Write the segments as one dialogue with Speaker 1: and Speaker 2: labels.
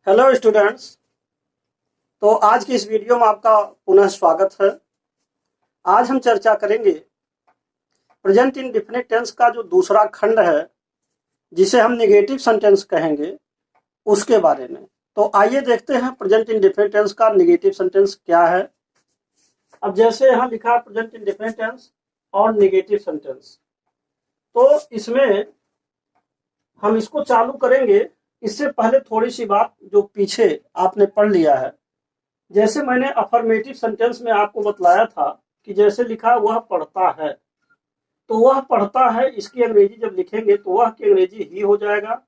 Speaker 1: Hello students. तो आज की इस वीडियो में आपका पुनः स्वागत है। आज हम चर्चा करेंगे प्रेजेंट इंडेफिनिट टेंस का जो दूसरा खंड है, जिसे हम नेगेटिव सेंटेंस कहेंगे, उसके बारे में। तो आइए देखते हैं प्रेजेंट इंडेफिनिट टेंस का नेगेटिव सेंटेंस क्या है। अब जैसे यहाँ लिखा है प्रेजेंट इंडेफिनिट टेंस और नेगेटिव सेंटेंस, तो इसमें हम इसको चालू करेंगे। इससे पहले थोड़ी सी बात जो पीछे आपने पढ़ लिया है, जैसे मैंने अफर्मेटिव सेंटेंस में आपको बतलाया था कि जैसे लिखा वह पढ़ता है, तो वह पढ़ता है इसकी अंग्रेजी जब लिखेंगे तो वह की अंग्रेजी ही हो जाएगा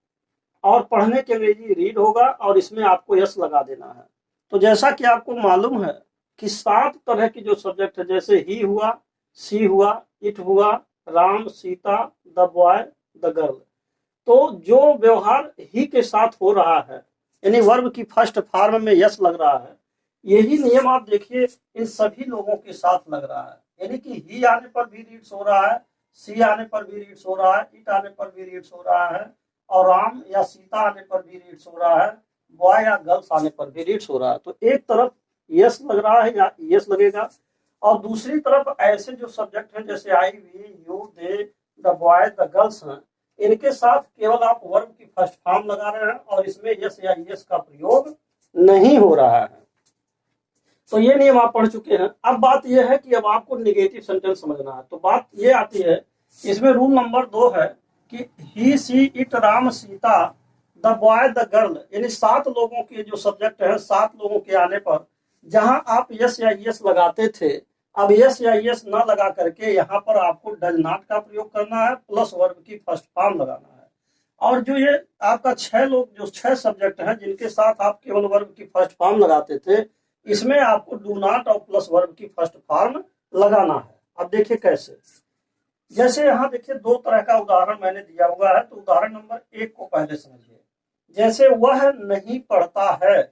Speaker 1: और पढ़ने की अंग्रेजी रीड होगा और इसमें आपको यस लगा देना है। तो जैसा कि आपको मालूम है कि 7 तरह की जो सब्जेक्ट है, जैसे ही हुआ, सी हुआ, इट हुआ, Ram, Sita, the boy, the girl, तो जो व्यवहार ही के साथ हो रहा है यानी वर्ब की फर्स्ट फॉर्म में यस लग रहा है, यही नियम आप देखिए इन सभी लोगों के साथ लग रहा है। यानी कि ही आने पर भी रीड्स हो रहा है, सी आने पर भी रीड्स हो रहा है, इट आने पर भी रीड्स हो रहा है, और राम या सीता आने पर भी रीड्स हो रहा है, बॉय या गर्ल्स आने पर भी रीड्स हो रहा है। तो एक तरफ यस लग रहा है या यस लगेगा, और दूसरी तरफ ऐसे जो सब्जेक्ट हैं जैसे I, we, you, they, the boy, the girls हैं, इनके साथ केवल आप वर्ब की फर्स्ट फॉर्म लगा रहे हैं और इसमें यस या यस का प्रयोग नहीं हो रहा है। तो ये नियम आप पढ़ चुके हैं। अब बात यह है कि अब आपको नेगेटिव सेंटेंस समझना है। तो बात ये आती है, इसमें रूल नंबर 2 है कि he, she, it, Ram, Sita, the boy, the girl, यानी 7 लोगों के जो सब्जेक्ट है, 7 लोगों के आने पर जहां आप यस या यस लगाते थे, अब यस या यस ना लगा करके यहाँ पर आपको डज नॉट का प्रयोग करना है प्लस वर्ब की फर्स्ट फॉर्म लगाना है। और जो ये आपका 6 लोग जो 6 सब्जेक्ट हैं जिनके साथ आप केवल वर्ब की फर्स्ट फॉर्म लगाते थे, इसमें आपको डू नॉट और प्लस वर्ब की फर्स्ट फॉर्म लगाना है। अब देखिए कैसे, जैसे यहाँ देखिए 2 तरह का उदाहरण मैंने दिया हुआ है। तो उदाहरण नंबर 1 को पहले समझिए। जैसे वह नहीं पढ़ता है,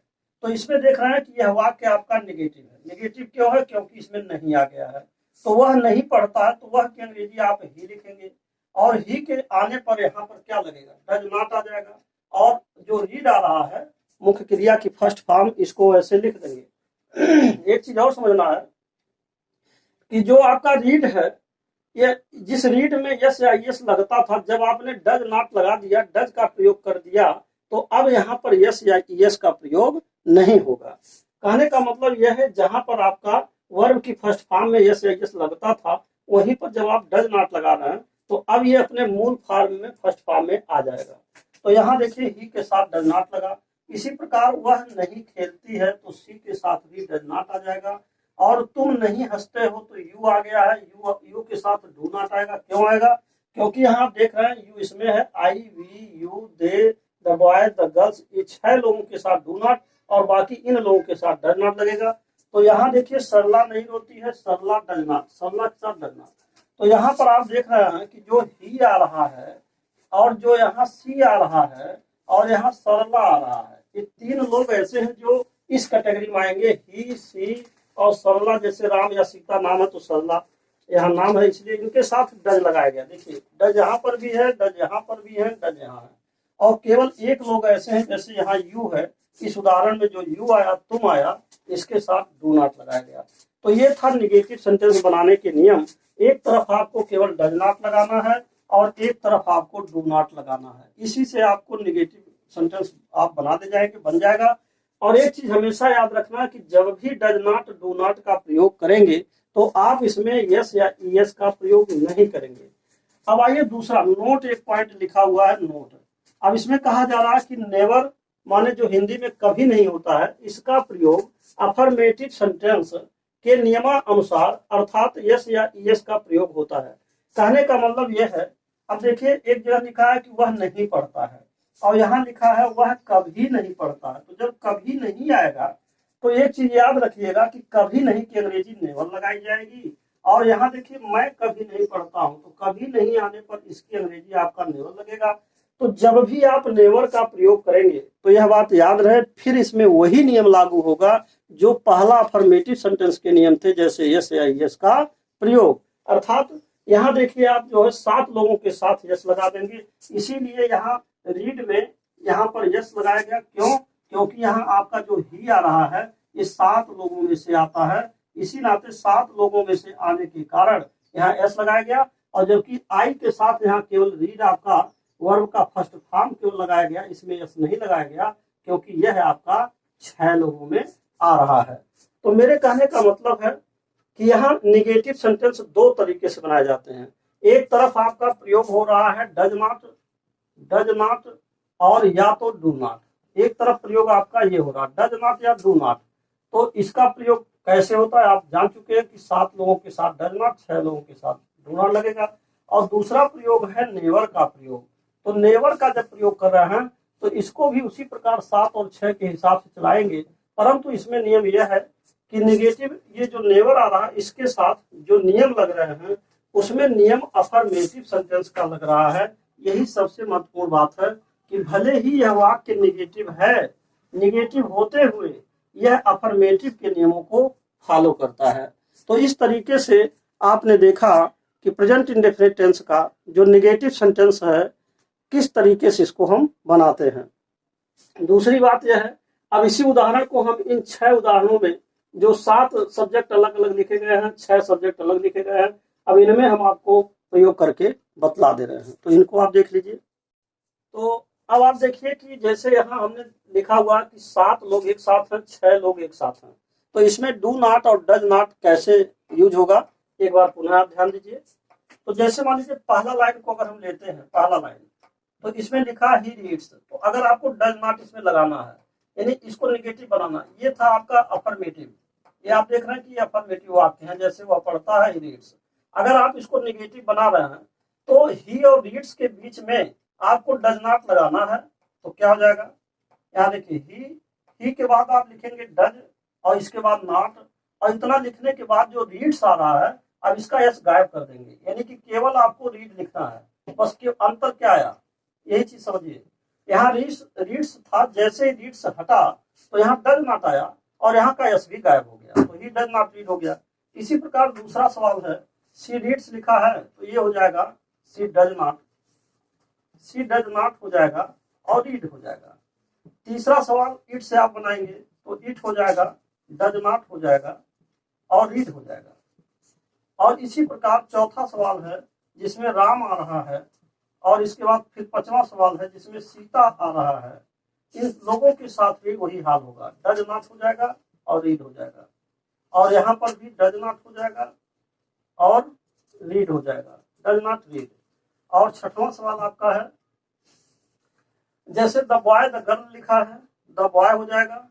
Speaker 1: तो इसमें देख रहे हैं कि यह वाक्य आपका नेगेटिव है। नेगेटिव क्यों है? क्योंकि इसमें नहीं आ गया है। तो वह नहीं पढ़ता है, तो वह की अंग्रेजी आप ही लिखेंगे और ही के आने पर यहाँ पर क्या लगेगा? डज नॉट आ जाएगा। और जो रीड आ रहा है मुख्य क्रिया की फर्स्ट फॉर्म, इसको ऐसे लिख देंगे। एक चीज और समझना है कि जो आपका रीड है, ये जिस रीड में यस या यस लगता था, जब आपने डज नॉट लगा दिया, डज का प्रयोग कर दिया, तो अब यहाँ पर यस या यस का प्रयोग नहीं होगा। कहने का मतलब यह है, जहां पर आपका वर्ब की फर्स्ट फॉर्म में यस या यस लगता था, वहीं पर जब आप डज नॉट लगा रहे हैं, तो अब ये अपने मूल फॉर्म में फर्स्ट फॉर्म में आ जाएगा। तो यहाँ देखिए ही के साथ डज नॉट लगा। इसी प्रकार वह नहीं खेलती है, तो सी के साथ भी डज नॉट आ जाएगा। और तुम नहीं हंसते हो, तो यू आ गया है, यू के साथ डू नॉट आएगा। क्यों आएगा? क्योंकि यहाँ आप देख रहे हैं यू इसमें है, I, we, you, they, the boy, the girls, ये 6 लोगों के साथ डू नॉट और बाकी इन लोगों के साथ डज नॉट लगेगा। तो यहाँ देखिए सरला नहीं रोती है, सरला डज नॉट, सरला के साथ डज नॉट। तो यहाँ पर आप देख रहे हैं कि जो ही आ रहा है और जो यहाँ सी आ रहा है और यहाँ सरला आ रहा है, ये 3 लोग ऐसे हैं जो इस कैटेगरी में आएंगे। ही, सी और सरला, जैसे राम या सीता नाम है तो सरला यहाँ नाम है, इसलिए इनके साथ डज लगाया गया। देखिए डज यहाँ पर भी है, डज यहाँ पर भी है, डज यहाँ है। और केवल 1 लोग ऐसे हैं, जैसे यहाँ यू है, इस उदाहरण में जो यू आया, तुम आया, इसके साथ डू नॉट लगाया गया। तो ये था निगेटिव सेंटेंस बनाने के नियम। एक तरफ आपको केवल डज नॉट लगाना है और एक तरफ आपको डू नॉट लगाना है। इसी से आपको निगेटिव सेंटेंस आप बना दे जाएंगे, बन जाएगा। और एक चीज हमेशा याद रखना कि जब भी डज नॉट, डू नॉट का प्रयोग करेंगे, तो आप इसमें यस या यस का प्रयोग नहीं करेंगे। अब आइए दूसरा, नोट, एक पॉइंट लिखा हुआ है नोट। अब इसमें कहा जा रहा है कि नेवर माने जो हिंदी में कभी नहीं होता है, इसका प्रयोग अफर्मेटिव सेंटेंस के नियमानुसार अर्थात यस या यस का प्रयोग होता है। कहने का मतलब यह है, अब देखिए एक जगह लिखा है कि वह नहीं पढ़ता है और यहाँ लिखा है वह कभी नहीं पढ़ता है। तो जब कभी नहीं आएगा, तो एक चीज याद रखिएगा कि कभी नहीं की अंग्रेजी नेवर लगाई जाएगी। और यहाँ देखिए मैं कभी नहीं पढ़ता हूँ, तो कभी नहीं आने पर इसकी अंग्रेजी आपका नेवर लगेगा। तो जब भी आप नेवर का प्रयोग करेंगे, तो यह बात याद रहे, फिर इसमें वही नियम लागू होगा जो पहला अफर्मेटिव सेंटेंस के नियम थे, जैसे यस या यस का प्रयोग। अर्थात यहाँ देखिए आप जो है 7 लोगों के साथ यस लगा देंगे, इसीलिए यहाँ रीड में यहाँ पर यस लगाया गया। क्यों? क्योंकि यहाँ आपका जो ही आ रहा है ये 7 लोगों में से आता है, इसी नाते 7 लोगों में से आने के कारण यहाँ एस लगाया गया। और जबकि आई के साथ यहाँ केवल रीड आपका वर्ब का फर्स्ट फॉर्म केवल लगाया गया, इसमें एस नहीं लगाया गया क्योंकि यह आपका 6 लोगों में आ रहा है। तो मेरे कहने का मतलब है कि यहाँ निगेटिव सेंटेंस 2 तरीके से बनाए जाते हैं। एक तरफ आपका प्रयोग हो रहा है डज नॉट और या तो डू नॉट। एक तरफ प्रयोग आपका ये हो रहा है डज नॉट या डू नॉट। तो इसका प्रयोग कैसे होता है आप जान चुके हैं कि 7 लोगों के साथ डज नॉट, 6 लोगों के साथ डू नॉट लगेगा। और दूसरा प्रयोग है नेवर का प्रयोग। तो नेवर का जब प्रयोग कर रहे हैं तो इसको भी उसी प्रकार 7 और 6 के हिसाब से चलाएंगे, परंतु इसमें नियम यह है कि निगेटिव ये जो नेवर आ रहा है इसके साथ जो नियम लग रहे हैं उसमें नियम अफर्मेटिव सेंटेंस का लग रहा है। यही सबसे महत्वपूर्ण बात है कि भले ही यह वाक्य निगेटिव है, निगेटिव होते हुए यह अफर्मेटिव के नियमों को फॉलो करता है। तो इस तरीके से आपने देखा कि प्रेजेंट इंडेफिनिट टेंस का जो निगेटिव सेंटेंस है किस तरीके से इसको हम बनाते हैं। दूसरी बात यह है, अब इसी उदाहरण को हम इन 6 उदाहरणों में जो 7 सब्जेक्ट अलग अलग लिखे गए हैं, 6 सब्जेक्ट अलग लिखे गए हैं, अब इनमें हम आपको प्रयोग करके बतला दे रहे हैं। तो इनको आप देख लीजिए। तो अब आप देखिए कि जैसे यहाँ हमने लिखा हुआ कि 7 लोग एक साथ हैं, 6 लोग एक साथ हैं, तो इसमें डू नॉट और डज नॉट कैसे यूज होगा एक बार पुनः आप ध्यान दीजिए। तो जैसे मान लीजिए पहला लाइन को अगर हम लेते हैं, पहला लाइन तो इसमें लिखा ही रीड्स, तो अगर आपको डज नॉट इसमें लगाना है यानी इसको निगेटिव बनाना, ये था आपका अफर्मेटिव। ये आप देख रहे हैं कि अफर्मेटिव वाक्य है, जैसे वह पढ़ता है ही रीड्स। अगर आप इसको निगेटिव बना रहे हैं तो ही और रीड्स के बीच में आपको डज नॉट लगाना है। तो क्या हो जाएगा, यहाँ देखिए ही के बाद आप लिखेंगे डज और इसके बाद नॉट, और इतना लिखने के बाद जो रीड्स आ रहा है अब इसका एस गायब कर देंगे, यानी कि केवल आपको रीड लिखना है। बस के अंतर क्या आया यही चीज समझिए। यहाँ रीड्स था, जैसे रीड्स हटा तो यहाँ डज नॉट आया और यहाँ का एस भी गायब हो गया, तो ही डज नॉट रीड हो गया। इसी प्रकार दूसरा सवाल है सी रीड्स लिखा है तो ये हो जाएगा सी डज नॉट हो जाएगा और रीड हो जाएगा। तीसरा सवाल इट से आप बनाएंगे तो इट हो जाएगा, डज नॉट हो जाएगा और रीड हो जाएगा। और इसी प्रकार चौथा सवाल है जिसमें राम आ रहा है, और इसके बाद फिर 5वां सवाल है जिसमें सीता आ रहा है। इन लोगों के साथ भी वही हाल होगा, डज नॉट हो जाएगा और रीड हो जाएगा, और यहाँ पर भी डज नॉट हो जाएगा और रीड हो जाएगा, डज नॉट रीड। और 6वां सवाल आपका है जैसे द बॉय द गर्ल लिखा है, द बॉय हो जाएगा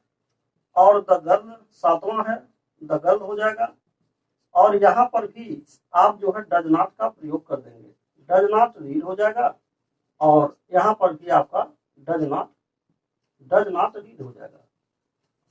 Speaker 1: और द गर्ल 7वां है, द गर्ल हो जाएगा। और यहाँ पर भी आप जो है डज नॉट का प्रयोग कर देंगे, डज नॉट रीड हो जाएगा और यहाँ पर भी आपका डज नॉट रीड हो जाएगा।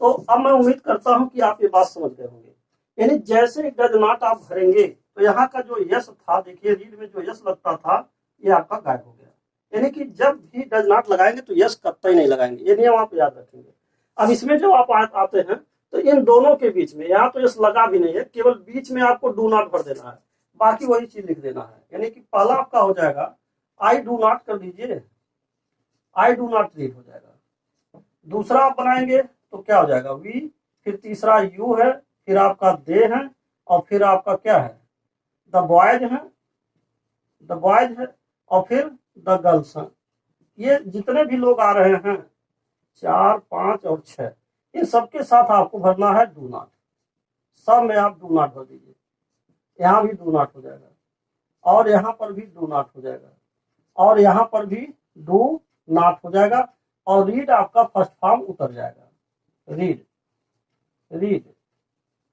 Speaker 1: तो अब मैं उम्मीद करता हूं कि आप ये बात समझ गए होंगे। यानी जैसे डज नॉट आप भरेंगे तो यहाँ का जो यस था, देखिए रीड में जो यस लगता था ये आपका गायब हो गया। यानी कि जब भी डज नॉट लगाएंगे तो यस कतई नहीं लगाएंगे, ये नियम आप याद रखेंगे। अब इसमें जो आप आते हैं तो इन दोनों के बीच में यहाँ तो यस लगा भी नहीं है, केवल बीच में आपको डू नॉट भर देना है, बाकी वही चीज लिख देना है। यानी कि पहला आपका हो जाएगा आई डू नॉट कर दीजिए, आई डू नॉट रीड हो जाएगा। दूसरा आप बनाएंगे तो क्या हो जाएगा वी, फिर तीसरा यू है, फिर आपका दे है, और फिर आपका क्या है द बॉयज है, और फिर द गर्ल्स हैं। ये जितने भी लोग आ रहे हैं 4, 5 और 6, इन सबके साथ आपको भरना है डू नॉट। सब में आप डू नॉट भर दीजिए, यहाँ भी डू नॉट हो जाएगा और यहाँ पर भी डू नॉट हो जाएगा और यहाँ पर भी डू नॉट हो जाएगा, और रीड आपका फर्स्ट फॉर्म उतर जाएगा, रीड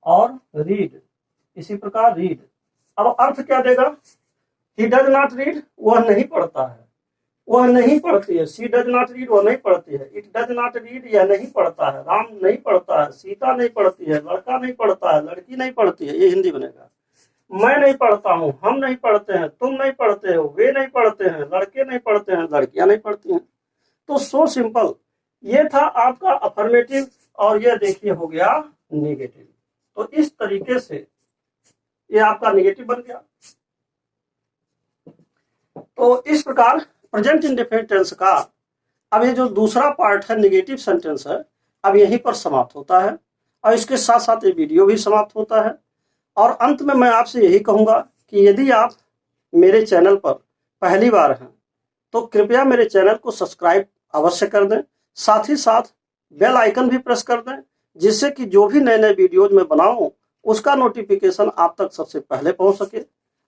Speaker 1: और रीड, इसी प्रकार रीड। अब अर्थ क्या देगा, ही डज नॉट रीड वह नहीं पढ़ता है, वह नहीं पढ़ती है, सी डज नॉट रीड वह नहीं पढ़ती है, इट डज नॉट रीड यह नहीं पढ़ता है, राम नहीं पढ़ता है, सीता नहीं पढ़ती है, लड़का नहीं पढ़ता है, लड़की नहीं पढ़ती है, ये हिंदी बनेगा। मैं नहीं पढ़ता हूँ, हम नहीं पढ़ते हैं, तुम नहीं पढ़ते हो, वे नहीं पढ़ते हैं, लड़के नहीं पढ़ते हैं, लड़कियां नहीं पढ़ती हैं। तो सो सिंपल, ये था आपका अफर्मेटिव और ये देखिए हो गया नेगेटिव। तो इस तरीके से ये आपका नेगेटिव बन गया। तो इस प्रकार प्रेजेंट इंडेफिनिट टेंस का अब ये जो दूसरा पार्ट है नेगेटिव सेंटेंस है, अब यहीं पर समाप्त होता है और इसके साथ साथ ये वीडियो भी समाप्त होता है। और अंत में मैं आपसे यही कहूँगा कि यदि आप मेरे चैनल पर पहली बार हैं तो कृपया मेरे चैनल को सब्सक्राइब अवश्य कर दें, साथ ही साथ बेल आइकन भी प्रेस कर दें, जिससे कि जो भी नए नए वीडियोज मैं बनाऊं उसका नोटिफिकेशन आप तक सबसे पहले पहुंच सके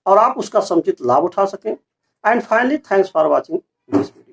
Speaker 1: और आप उसका समुचित लाभ उठा सकें। And finally thanks for watching this video.